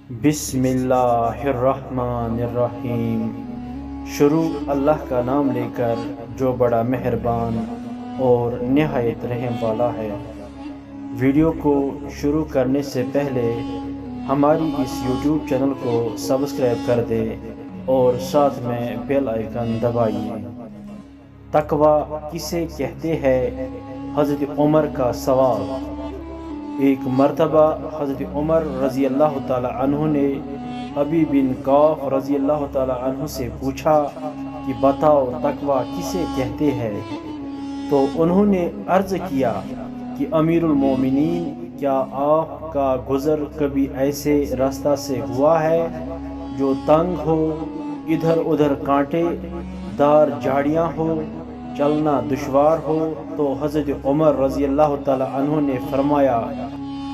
بسم اللہ الرحمن الرحیم۔ شروع اللہ کا نام لے کر جو بڑا مہربان اور نہایت رحم والا ہے۔ ویڈیو کو شروع کرنے سے پہلے ہماری اس یوٹیوب چینل کو سبسکرائب کر دے اور ساتھ میں بیل آئیکن دبائیے۔ تقوی کسے کہتے ہیں؟ حضرت عمر کا سوال۔ ایک مرتبہ حضرت عمر رضی اللہ تعالی عنہ نے ابی بن کعب رضی اللہ تعالی عنہ سے پوچھا کہ بتاؤ تقوی کسے کہتے ہیں؟ تو انہوں نے عرض کیا کہ امیر المومنین، کیا آپ کا گزر کبھی ایسے راستہ سے ہوا ہے جو تنگ ہو، ادھر ادھر کانٹے دار جھاڑیاں ہو، چلنا دشوار ہو؟ تو حضرت عمر رضی اللہ تعالی عنہ نے فرمایا،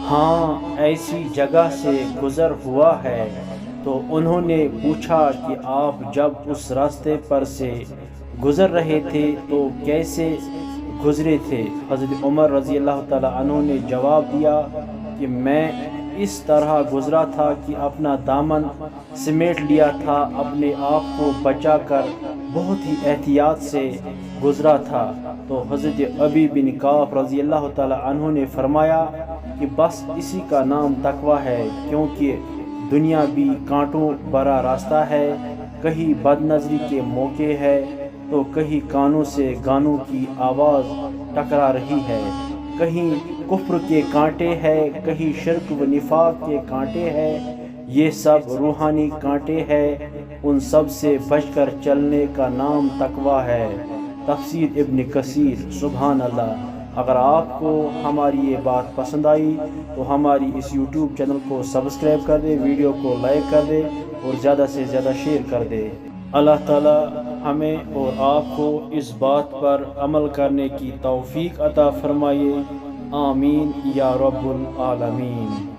ہاں ایسی جگہ سے گزر ہوا ہے۔ تو انہوں نے پوچھا کہ آپ جب اس راستے پر سے گزر رہے تھے تو کیسے گزرے تھے؟ حضرت عمر رضی اللہ تعالی عنہ نے جواب دیا کہ میں اس طرح گزرا تھا کہ اپنا دامن سمیٹ لیا تھا، اپنے آپ کو بچا کر بہت ہی احتیاط سے گزرا تھا۔ تو حضرت ابی بن کعب رضی اللہ تعالی عنہ نے فرمایا کہ بس اسی کا نام تقوی ہے، کیونکہ دنیا بھی کانٹوں بھرا راستہ ہے، کہیں بد نظری کے موقع ہے تو کہیں کانوں سے گانوں کی آواز ٹکرا رہی ہے، کہیں کفر کے کانٹے ہیں، کہیں شرک و نفاق کے کانٹے ہیں، یہ سب روحانی کانٹے ہیں، ان سب سے بچ کر چلنے کا نام تقوی ہے۔ تفسیر ابن کثیر۔ سبحان اللہ۔ اگر آپ کو ہماری یہ بات پسند آئی تو ہماری اس یوٹیوب چینل کو سبسکرائب کر دے، ویڈیو کو لائک کر دے اور زیادہ سے زیادہ شیئر کر دے۔ اللہ تعالی ہمیں اور آپ کو اس بات پر عمل کرنے کی توفیق عطا فرمائے۔ آمین یا رب العالمین۔